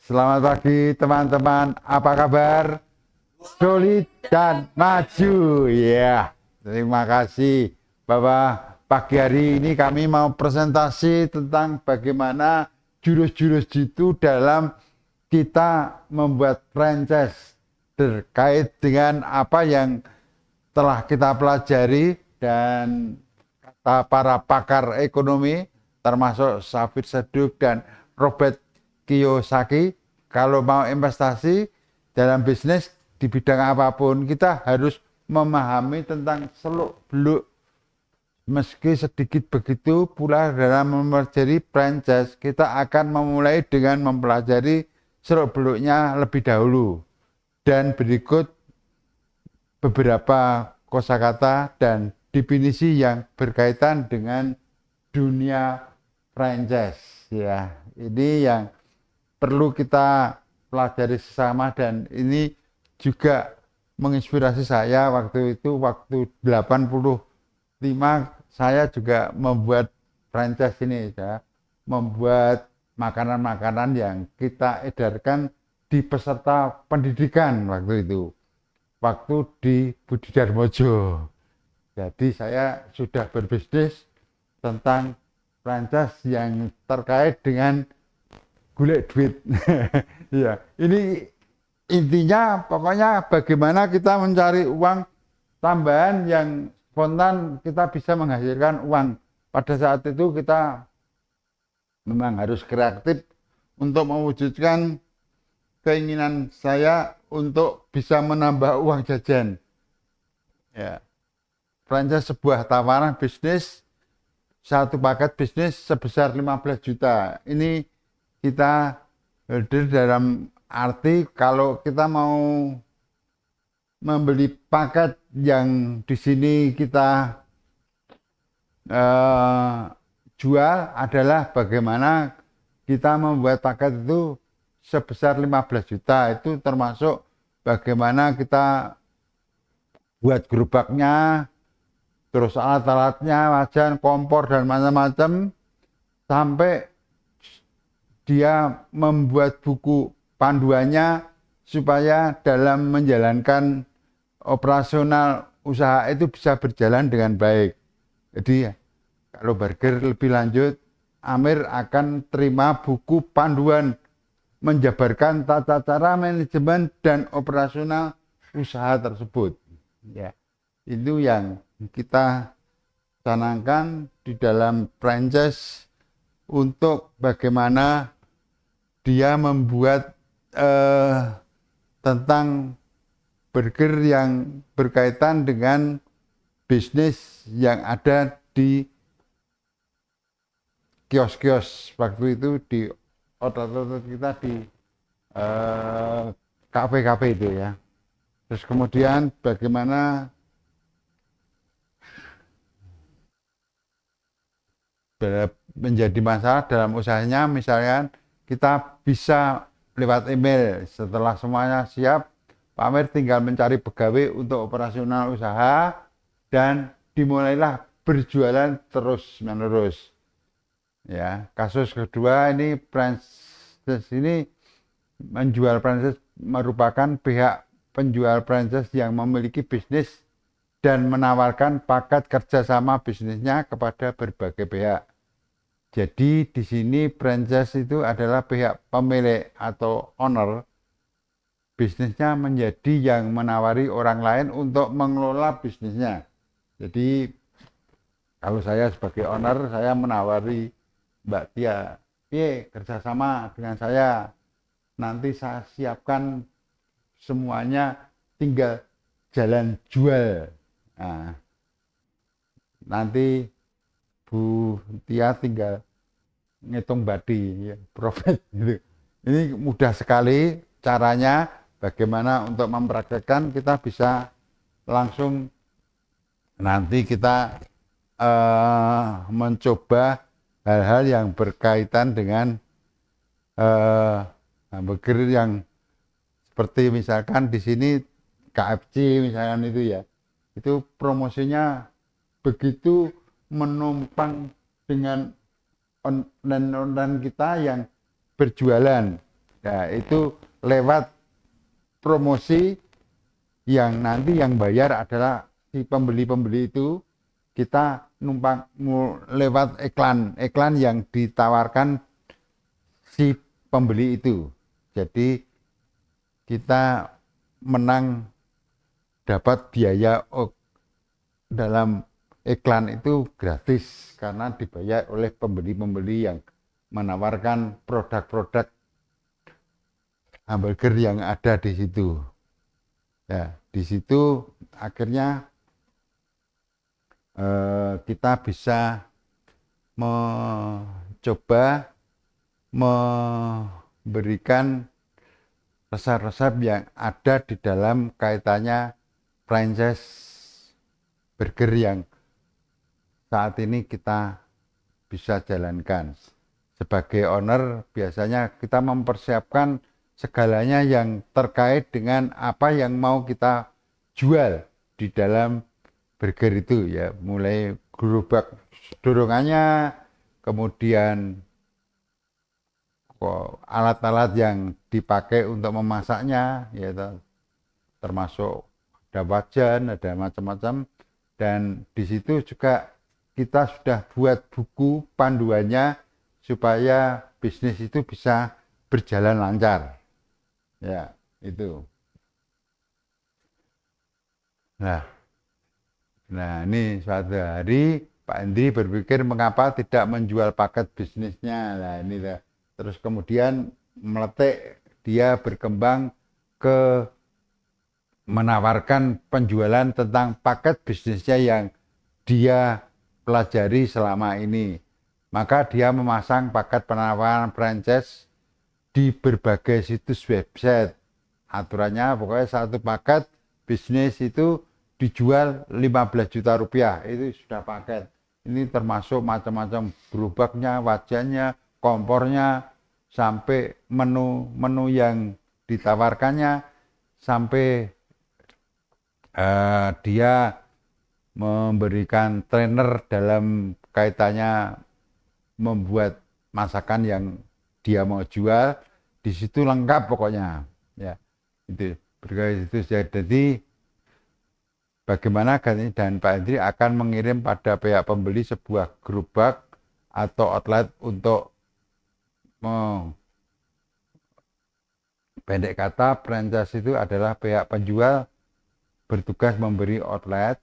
Selamat pagi teman-teman, apa kabar? Solid dan maju. Ya, terima kasih Bapak. Pagi hari ini kami mau presentasi tentang bagaimana jurus-jurus jitu dalam kita membuat franchise terkait dengan apa yang telah kita pelajari dan kata para pakar ekonomi termasuk Safir Seduk dan Robert Kiyosaki. Kalau mau investasi dalam bisnis di bidang apapun, kita harus memahami tentang seluk-beluk. Meski sedikit begitu pula dalam mempelajari franchise, kita akan memulai dengan mempelajari seluk-beluknya lebih dahulu. Dan berikut beberapa kosakata dan definisi yang berkaitan dengan dunia franchise. Ya, ini yang perlu kita pelajari sesama dan ini juga menginspirasi saya waktu itu, waktu 85 saya juga membuat franchise ini ya, membuat makanan-makanan yang kita edarkan di peserta pendidikan waktu itu, waktu di Budi Darmojo. Jadi saya sudah berbisnis tentang franchise yang terkait dengan golek duit. Ya, ini intinya pokoknya bagaimana kita mencari uang tambahan yang spontan kita bisa menghasilkan uang. Pada saat itu kita memang harus kreatif untuk mewujudkan keinginan saya untuk bisa menambah uang jajan. Ya, franchise sebuah tawaran bisnis, satu paket bisnis sebesar 15 juta. Ini kita hadir dalam arti kalau kita mau membeli paket yang di sini kita jual adalah bagaimana kita membuat paket itu sebesar 15 juta. Itu termasuk bagaimana kita buat gerobaknya, terus alat-alatnya, wajan, kompor, dan macam-macam, sampai dia membuat buku panduannya supaya dalam menjalankan operasional usaha itu bisa berjalan dengan baik. Jadi kalau burger lebih lanjut, Amir akan terima buku panduan menjabarkan tata cara manajemen dan operasional usaha tersebut. Ya, itu yang kita canangkan di dalam franchise untuk bagaimana dia membuat tentang burger yang berkaitan dengan bisnis yang ada di kios-kios waktu itu, di outlet kita, di kafe-kafe itu ya. Terus kemudian bagaimana menjadi masalah dalam usahanya, misalnya kita bisa lewat email. Setelah semuanya siap, Pak Amir tinggal mencari pegawai untuk operasional usaha dan dimulailah berjualan terus menerus. Ya, kasus kedua ini franchise ini menjual franchise merupakan pihak penjual franchise yang memiliki bisnis dan menawarkan paket kerjasama bisnisnya kepada berbagai pihak. Jadi di sini franchise itu adalah pihak pemilik atau owner. Bisnisnya menjadi yang menawari orang lain untuk mengelola bisnisnya. Jadi kalau saya sebagai owner, saya menawari Mbak Tia, kerjasama dengan saya. Nanti saya siapkan semuanya, tinggal jalan jual. Nah, nanti Bu Tia tinggal ngitung badi, ya, profit gitu. Ini mudah sekali caranya. Bagaimana untuk mempraktekkan, kita bisa langsung nanti kita mencoba hal-hal yang berkaitan dengan hamburger yang seperti misalkan di sini KFC misalkan itu ya. Itu promosinya begitu menumpang dengan online kita yang berjualan. Nah, itu lewat promosi yang nanti yang bayar adalah si pembeli-pembeli itu, kita numpang lewat iklan yang ditawarkan si pembeli itu. Jadi kita menang dapat biaya dalam iklan itu gratis karena dibayar oleh pembeli-pembeli yang menawarkan produk-produk hamburger yang ada di situ. Ya, di situ akhirnya kita bisa mencoba memberikan resep-resep yang ada di dalam kaitannya franchise burger yang saat ini kita bisa jalankan. Sebagai owner, biasanya kita mempersiapkan segalanya yang terkait dengan apa yang mau kita jual di dalam burger itu ya, mulai gerobak dorongannya, kemudian alat-alat yang dipakai untuk memasaknya, ya, termasuk ada wajan, ada macam-macam, dan di situ juga kita sudah buat buku panduannya supaya bisnis itu bisa berjalan lancar. Ya, itu. Nah, nah ini suatu hari Pak Hendri berpikir mengapa tidak menjual paket bisnisnya. Nah, ini terus kemudian meletik dia berkembang ke menawarkan penjualan tentang paket bisnisnya yang dia pelajari selama ini. Maka dia memasang paket penawaran franchise di berbagai situs website. Aturannya pokoknya satu paket bisnis itu dijual 15 juta rupiah. Itu sudah paket. Ini termasuk macam-macam gerobaknya, wajannya, kompornya, sampai menu-menu yang ditawarkannya, sampai dia memberikan trainer dalam kaitannya membuat masakan yang dia mau jual. Di situ lengkap pokoknya ya, itu berkait itu. Jadi bagaimana dan Pak Hendri akan mengirim pada pihak pembeli sebuah gerobak atau outlet untuk pendek kata franchise itu adalah pihak penjual bertugas memberi outlet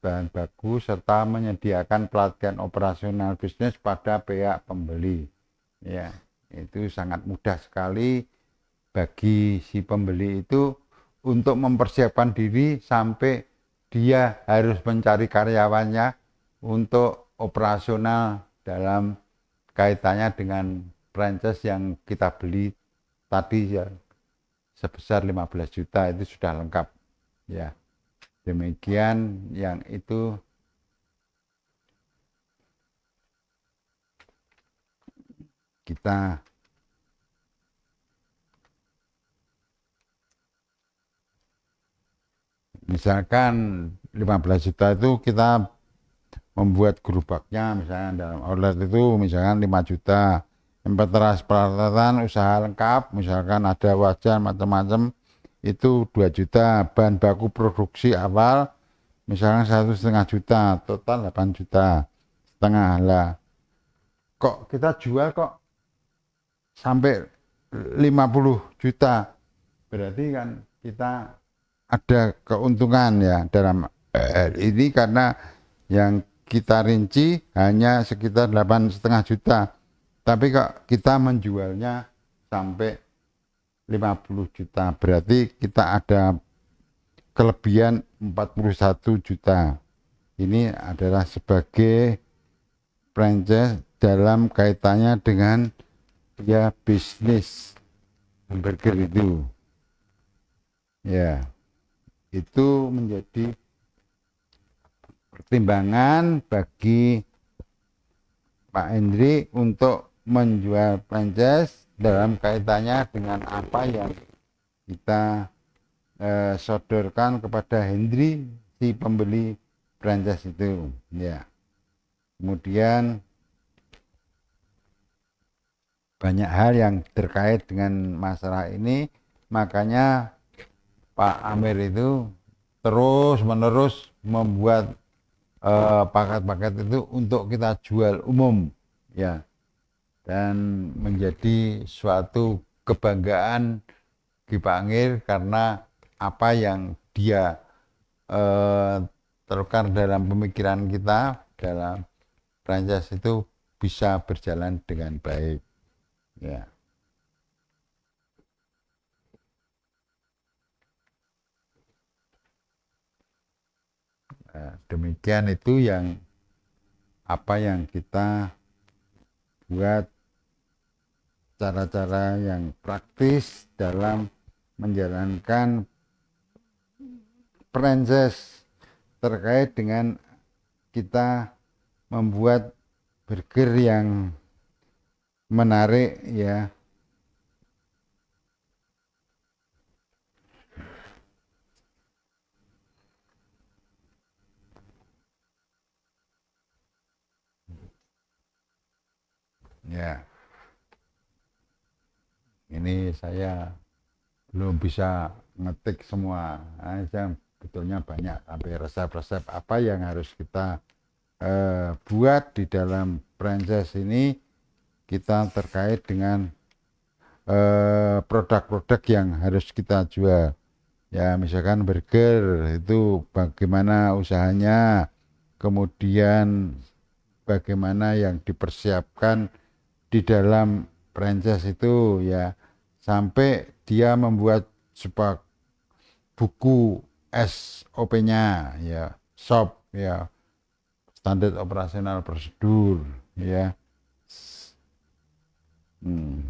bahan baku serta menyediakan pelatihan operasional bisnis pada pihak pembeli. Ya, itu sangat mudah sekali bagi si pembeli itu untuk mempersiapkan diri sampai dia harus mencari karyawannya untuk operasional dalam kaitannya dengan franchise yang kita beli tadi ya, sebesar 15 juta itu sudah lengkap ya. Demikian yang itu kita misalkan 15 juta itu kita membuat gerobaknya misalnya dalam outlet itu misalkan 5 juta. Inventaris peralatan usaha lengkap misalkan ada wajan macam-macam itu 2 juta. Bahan baku produksi awal misalkan 1,5 juta, total 8 juta setengah lah. Kok kita jual kok sampai 50 juta, berarti kan kita ada keuntungan ya dalam ini, karena yang kita rinci hanya sekitar 8,5 juta, tapi kok kita menjualnya sampai 50 juta, berarti kita ada kelebihan 41 juta. Ini adalah sebagai franchise dalam kaitannya dengan ya bisnis hamburger itu. Ya, itu menjadi pertimbangan bagi Pak Hendri untuk menjual franchise dalam kaitannya dengan apa yang kita sodorkan kepada Hendri si pembeli franchise itu ya. Kemudian banyak hal yang terkait dengan masalah ini, makanya Pak Amir itu terus-menerus membuat paket-paket itu untuk kita jual umum, ya, dan menjadi suatu kebanggaan di Pak Amir karena apa yang dia terukar dalam pemikiran kita dalam franchise itu bisa berjalan dengan baik, ya. Demikian itu yang apa yang kita buat, cara-cara yang praktis dalam menjalankan franchise terkait dengan kita membuat burger yang menarik, ya. Ya, ini saya belum bisa ngetik semua. Saya betulnya banyak, sampai resep-resep apa yang harus kita buat di dalam franchise ini, kita terkait dengan produk-produk yang harus kita jual. Ya, misalkan burger itu bagaimana usahanya, kemudian bagaimana yang dipersiapkan di dalam franchise itu, ya, sampai dia membuat sebuah buku SOP-nya, ya, SOP, ya, standar operasional prosedur, ya. Hmm.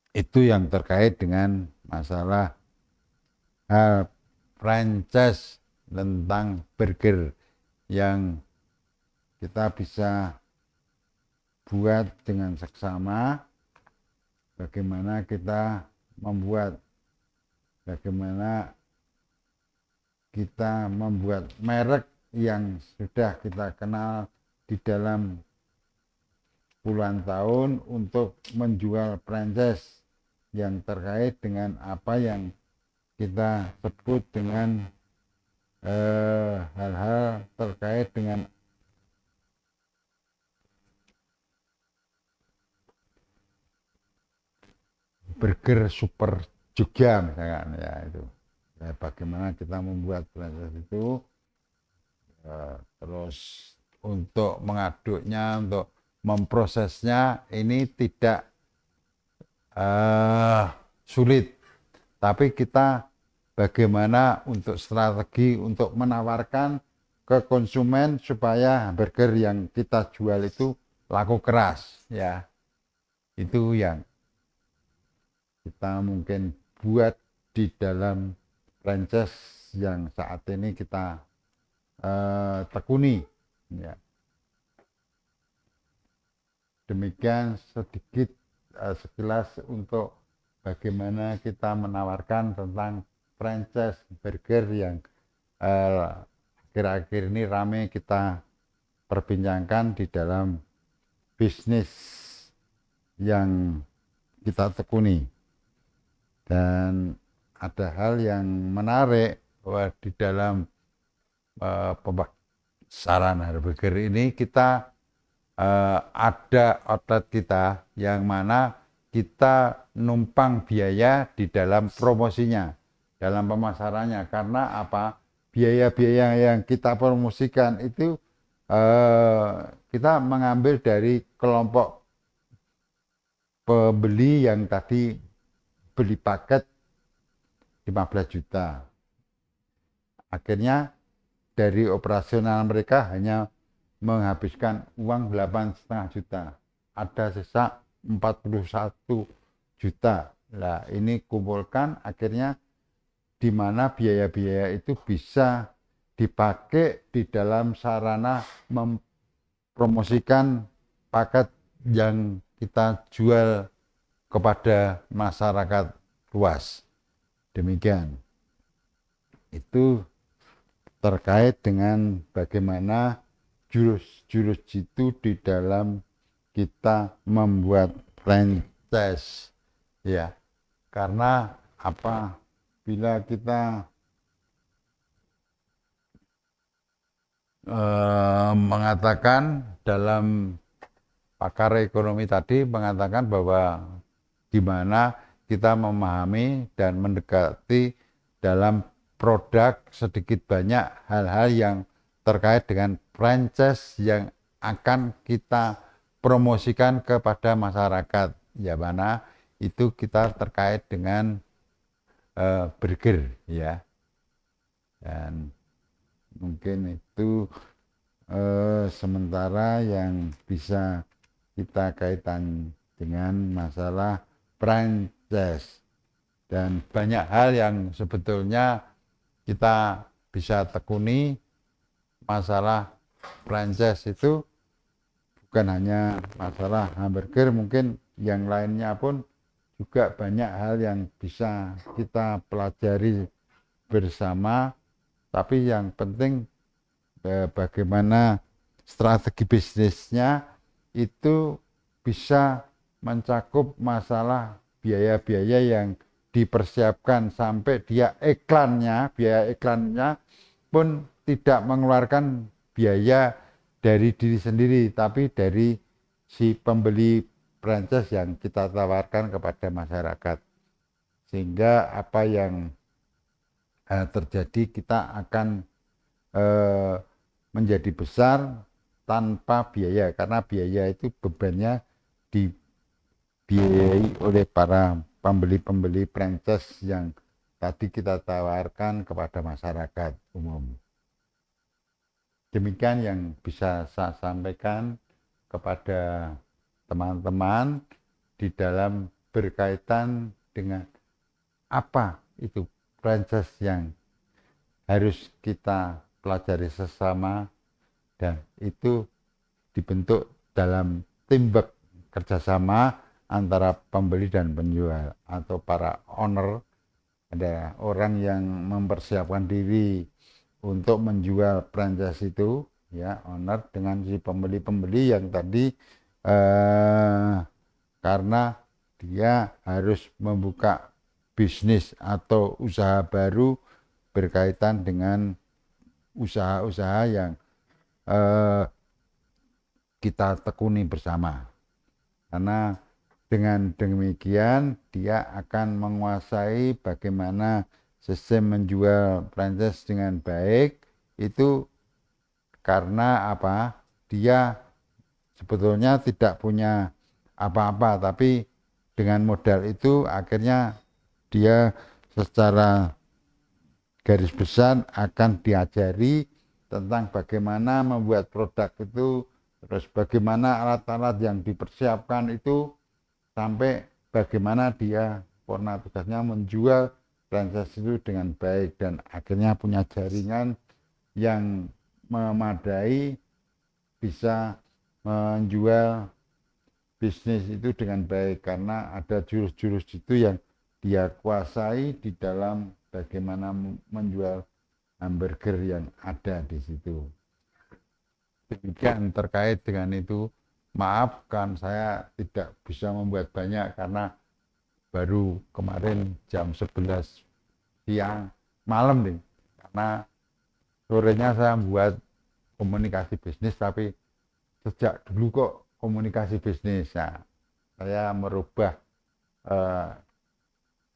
Itu yang terkait dengan masalah hal franchise tentang burger yang kita bisa buat dengan seksama, bagaimana kita membuat, bagaimana kita membuat merek yang sudah kita kenal di dalam puluhan tahun untuk menjual franchise yang terkait dengan apa yang kita sebut dengan hal-hal terkait dengan burger super juga misalkan, ya, itu. Ya, bagaimana kita membuat franchise itu, terus untuk mengaduknya, untuk memprosesnya ini tidak sulit, tapi kita bagaimana untuk strategi untuk menawarkan ke konsumen supaya burger yang kita jual itu laku keras, ya. Itu yang kita mungkin buat di dalam franchise yang saat ini kita tekuni, ya. Demikian sedikit sekilas untuk bagaimana kita menawarkan tentang franchise burger yang akhir-akhir ini ramai kita perbincangkan di dalam bisnis yang kita tekuni. Dan ada hal yang menarik bahwa di dalam pemasaran burger ini kita ada outlet kita yang mana kita numpang biaya di dalam promosinya, dalam pemasarannya. Karena apa? Biaya-biaya yang kita promosikan itu kita mengambil dari kelompok pembeli yang tadi beli paket 15 juta. Akhirnya dari operasional mereka hanya menghabiskan uang 8,5 juta. Ada sisa 41 juta. Nah, ini kumpulkan akhirnya di mana biaya-biaya itu bisa dipakai di dalam sarana mempromosikan paket yang kita jual kepada masyarakat luas. Demikian. Itu terkait dengan bagaimana jurus-jurus itu di dalam kita membuat franchise, ya. Karena apa? Bila kita mengatakan dalam pakar ekonomi tadi mengatakan bahwa gimana kita memahami dan mendekati dalam produk sedikit banyak hal-hal yang terkait dengan franchise yang akan kita promosikan kepada masyarakat, ya mana itu kita terkait dengan burger, ya. Dan mungkin itu sementara yang bisa kita kaitan dengan masalah franchise, dan banyak hal yang sebetulnya kita bisa tekuni masalah franchise itu bukan hanya masalah hamburger, mungkin yang lainnya pun juga banyak hal yang bisa kita pelajari bersama, tapi yang penting bagaimana strategi bisnisnya itu bisa mencakup masalah biaya-biaya yang dipersiapkan sampai dia biaya iklannya pun tidak mengeluarkan biaya dari diri sendiri, tapi dari si pembeli franchise yang kita tawarkan kepada masyarakat. Sehingga apa yang terjadi, kita akan menjadi besar tanpa biaya, karena biaya itu bebannya dibiayai oleh para pembeli-pembeli franchise yang tadi kita tawarkan kepada masyarakat umum. Demikian yang bisa saya sampaikan kepada teman-teman di dalam berkaitan dengan apa itu franchise yang harus kita pelajari sesama, dan itu dibentuk dalam teamwork kerjasama antara pembeli dan penjual atau para owner. Ada orang yang mempersiapkan diri untuk menjual franchise itu, ya, owner, dengan si pembeli-pembeli yang tadi karena dia harus membuka bisnis atau usaha baru berkaitan dengan usaha-usaha yang kita tekuni bersama. Karena dengan demikian dia akan menguasai bagaimana sistem menjual franchise dengan baik. Itu karena apa? Dia sebetulnya tidak punya apa-apa, tapi dengan modal itu akhirnya dia secara garis besar akan diajari tentang bagaimana membuat produk itu, terus bagaimana alat-alat yang dipersiapkan itu, sampai bagaimana dia pernah tugasnya menjual franchise itu dengan baik, dan akhirnya punya jaringan yang memadai, bisa menjual bisnis itu dengan baik karena ada jurus-jurus itu yang dia kuasai di dalam bagaimana menjual hamburger yang ada di situ. Demikian terkait dengan itu. Maafkan saya tidak bisa membuat banyak karena baru kemarin jam 11 siang malam nih. Karena sorenya saya membuat komunikasi bisnis, tapi sejak dulu kok komunikasi bisnis. Nah, saya merubah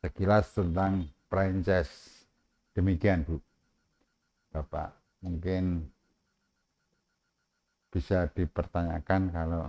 sekilas tentang franchise. Demikian, Bu. Bapak, mungkin bisa dipertanyakan kalau